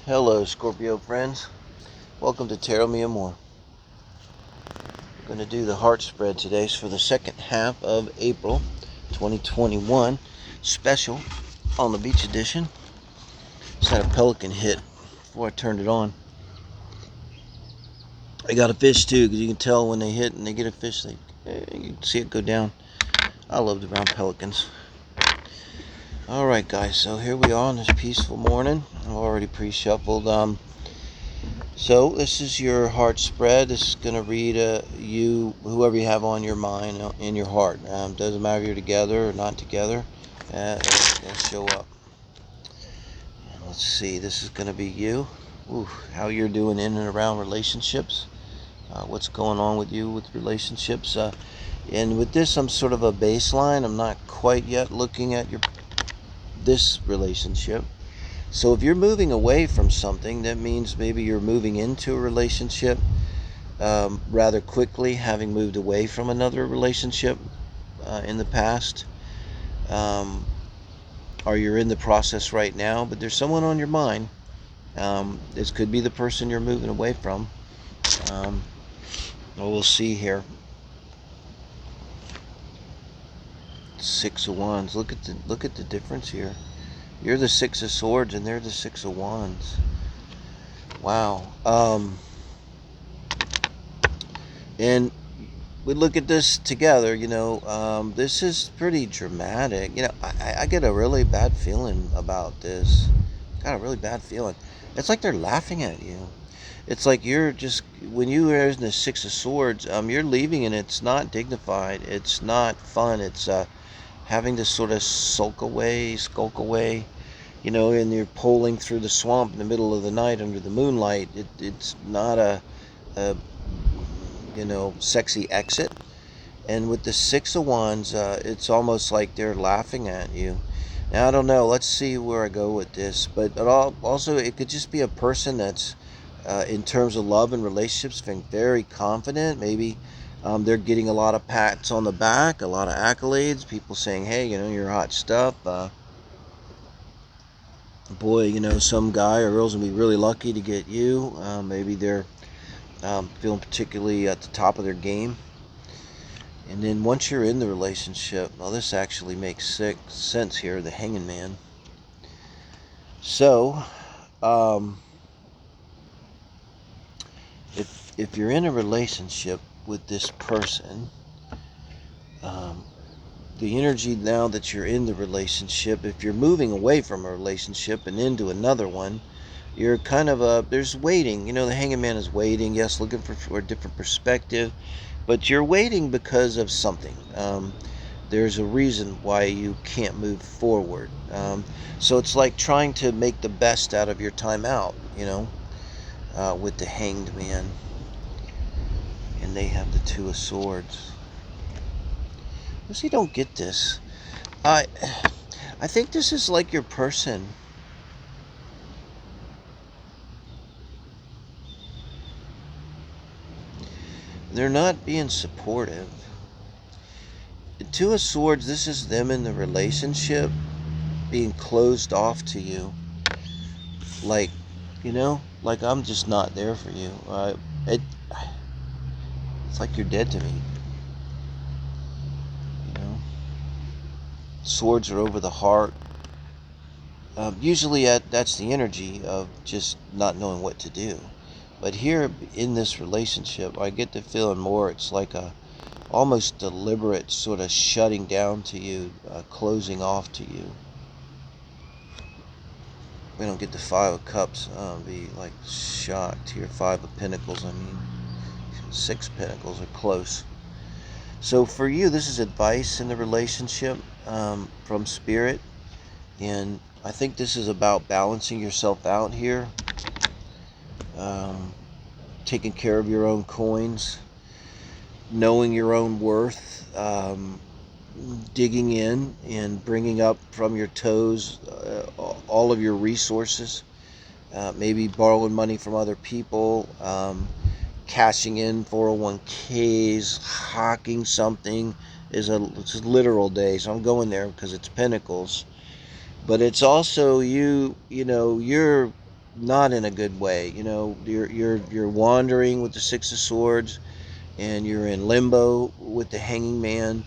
Hello, Scorpio friends. Welcome to Tarot Me More. We're going to do the heart spread today for the second half of April 2021. Special on the beach edition. Just had a pelican hit before I turned it on. I got a fish too, because you can tell when they hit and they get a fish, you can see it go down. I love the brown pelicans. Alright guys, so here we are on this peaceful morning. I've already pre-shuffled. So this is your heart spread. This is going to read whoever you have on your mind, in your heart. Doesn't matter if you're together or not together. It'll show up. Let's see. This is going to be you. Ooh, how you're doing in and around relationships. What's going on with you with relationships. And with this, I'm sort of a baseline. I'm not quite yet looking at this relationship. So if you're moving away from something, that means maybe you're moving into a relationship rather quickly, having moved away from another relationship in the past. Or you're in the process right now, but there's someone on your mind. This could be the person you're moving away from. Well, we'll see here. Six of Wands. Look at the difference here. You're the Six of Swords, and they're the Six of Wands. Wow. And we look at this together, this is pretty dramatic. I get a really bad feeling about this. Got a really bad feeling. It's like they're laughing at you. It's like when you are in the Six of Swords, you're leaving and it's not dignified. It's not fun. It's having to sort of skulk away, and you're poling through the swamp in the middle of the night under the moonlight. It's not a sexy exit. And with the Six of Wands, it's almost like they're laughing at you. Now, I don't know. Let's see where I go with this. But also, it could just be a person that's, in terms of love and relationships, feeling very confident. Maybe they're getting a lot of pats on the back, a lot of accolades, people saying, hey, you're hot stuff. Boy, some guy or girl's going to be really lucky to get you. Maybe they're feeling particularly at the top of their game. And then once you're in the relationship, well, this actually makes sense here, the Hanging Man. So, if you're in a relationship with this person, the energy now that you're in the relationship, if you're moving away from a relationship and into another one, you're kind of there's waiting. The Hanging Man is waiting, yes, looking for a different perspective, but you're waiting because of something. There's a reason why you can't move forward. So it's like trying to make the best out of your time out, with the Hanged Man. And they have the Two of Swords. You don't get this. I think this is like your person. They're not being supportive. The Two of Swords, this is them in the relationship being closed off to you. Like, like I'm just not there for you. It's like you're dead to me. Swords are over the heart. Usually that's the energy of just not knowing what to do. But here in this relationship, I get the feeling more it's like a almost deliberate sort of shutting down to you, closing off to you. We don't get the Five of Cups. Be like shocked here. Five of Pentacles, Six Pentacles are close. So for you, this is advice in the relationship from Spirit. And I think this is about balancing yourself out here. Taking care of your own coins. Knowing your own worth. Digging in and bringing up from your toes all of your resources. Maybe borrowing money from other people. Cashing in 401ks, hawking something. It's a literal day, so I'm going there because it's Pentacles. But it's also you're not in a good way. You know, you're wandering with the Six of Swords, and you're in limbo with the Hanging Man.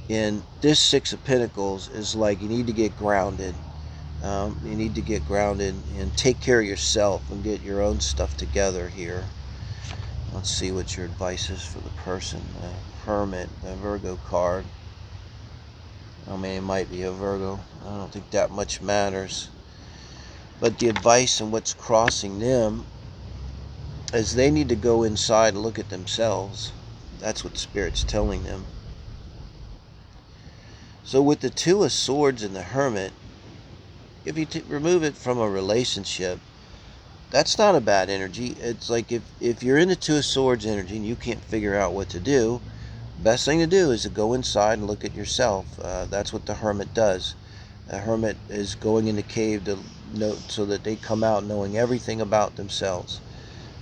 And this Six of Pentacles is like you need to get grounded. You need to get grounded and take care of yourself and get your own stuff together here. Let's see what your advice is for the person. The Hermit, the Virgo card. I mean, it might be a Virgo. I don't think that much matters. But the advice and what's crossing them is they need to go inside and look at themselves. That's what Spirit's telling them. So with the Two of Swords and the Hermit, if you remove it from a relationship, that's not a bad energy. It's like if you're in the Two of Swords energy and you can't figure out what to do, best thing to do is to go inside and look at yourself. That's what the Hermit does. The Hermit is going in the cave to know, so that they come out knowing everything about themselves.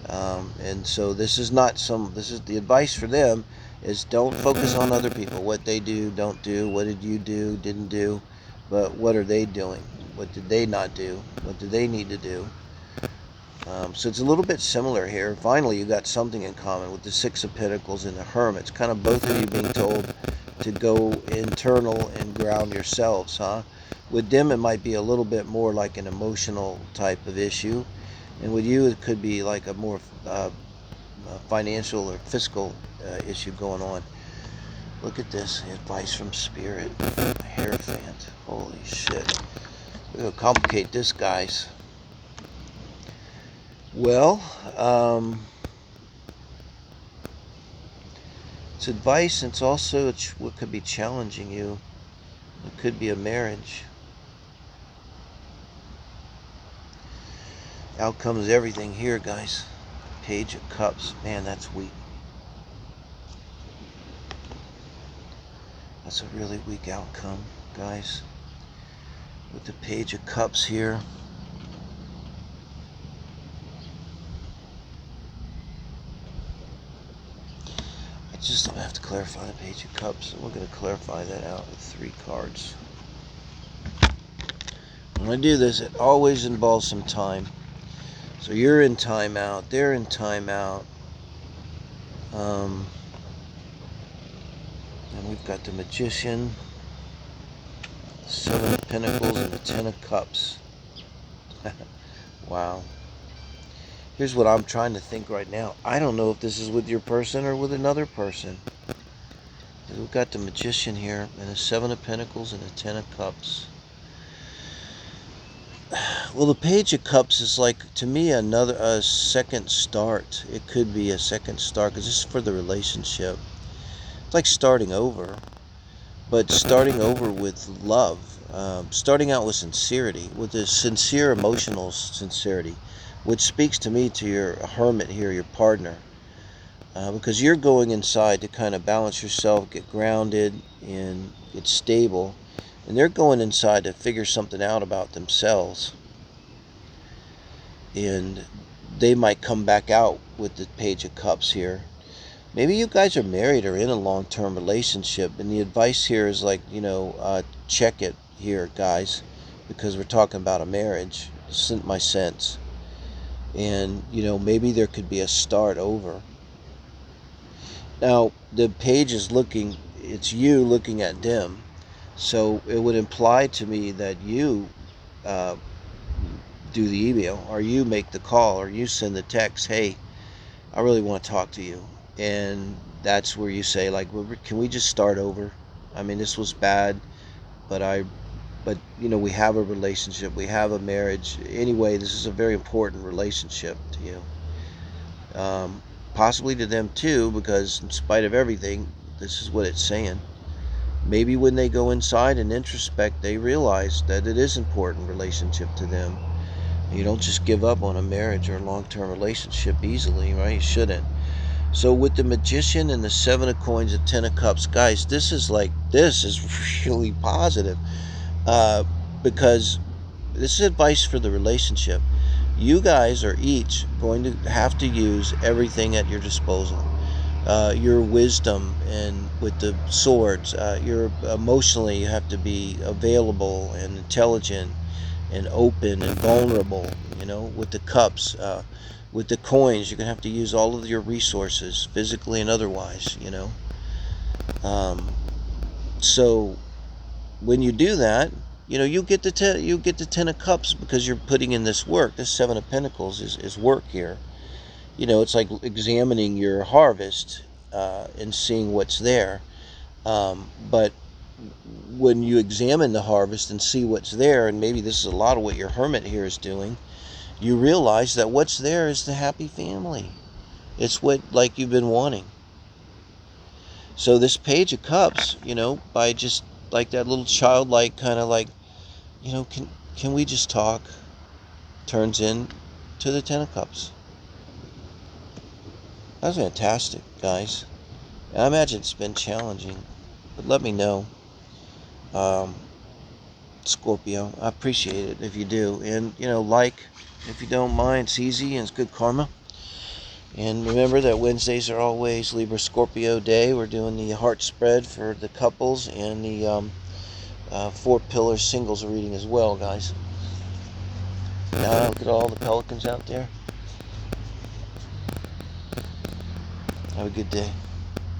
And so this is the advice for them is don't focus on other people, what they do, don't do, what did you do, didn't do, but what are they doing? What did they not do? What do they need to do? So it's a little bit similar here. Finally, you got something in common with the Six of Pentacles and the Hermit. It's kind of both of you being told to go internal and ground yourselves, huh? With them, it might be a little bit more like an emotional type of issue. And with you, it could be like a more financial or fiscal issue going on. Look at this advice from Spirit. Hierophant. Holy shit. We're going to complicate this, guys. Well, it's advice, and it's also what could be challenging you. It could be a marriage. Outcome is everything here, guys. Page of Cups. Man, that's weak. That's a really weak outcome, guys. With the Page of Cups here. I have to clarify the Page of Cups. We're going to clarify that out with 3 cards. When I do this, it always involves some time. So you're in timeout, they're in timeout. And we've got the Magician, 7 of Pentacles, and the 10 of Cups. Wow. Here's what I'm trying to think right now. I don't know if this is with your person or with another person. We've got the Magician here, and the 7 of Pentacles, and the 10 of Cups. Well, the Page of Cups is like, to me, a second start. It could be a second start, because this is for the relationship. It's like starting over, but starting over with love. Starting out with sincerity, with a sincere emotional sincerity, which speaks to me to your Hermit here, your partner. Because you're going inside to kind of balance yourself, get grounded, and get stable. And they're going inside to figure something out about themselves. And they might come back out with the Page of Cups here. Maybe you guys are married or in a long-term relationship. And the advice here is like, check it here, guys. Because we're talking about a marriage. This isn't my sense. And, maybe there could be a start over. Now, the page is it's you looking at them. So it would imply to me that you do the email, or you make the call, or you send the text, hey, I really want to talk to you. And that's where you say, like, well, can we just start over? I mean, this was bad, but we have a relationship, we have a marriage. Anyway, this is a very important relationship to you. Possibly to them too, because in spite of everything, this is what it's saying. Maybe when they go inside and introspect, they realize that it is important relationship to them. You don't just give up on a marriage or a long-term relationship easily, right? You shouldn't. So with the Magician and the 7 of Coins and 10 of Cups, guys, this is really positive. Because this is advice for the relationship. You guys are each going to have to use everything at your disposal. Your wisdom, and with the swords, you have to be available and intelligent and open and vulnerable. with the cups, with the coins. You're going to have to use all of your resources, physically and otherwise, So when you do that, you get the 10 of Cups because you're putting in this work. This 7 of Pentacles is work here. It's like examining your harvest and seeing what's there. But when you examine the harvest and see what's there, and maybe this is a lot of what your Hermit here is doing, you realize that what's there is the happy family. It's what like you've been wanting. So this Page of Cups, by just like that little childlike kind of like, can we just talk, turns in to the 10 of Cups. That's fantastic, guys. And I imagine it's been challenging, but let me know, Scorpio. I appreciate it if you do. And, if you don't mind, it's easy and it's good karma. And remember that Wednesdays are always Libra Scorpio day. We're doing the heart spread for the couples and the 4-pillar singles reading as well, guys. Now look at all the pelicans out there. Have a good day.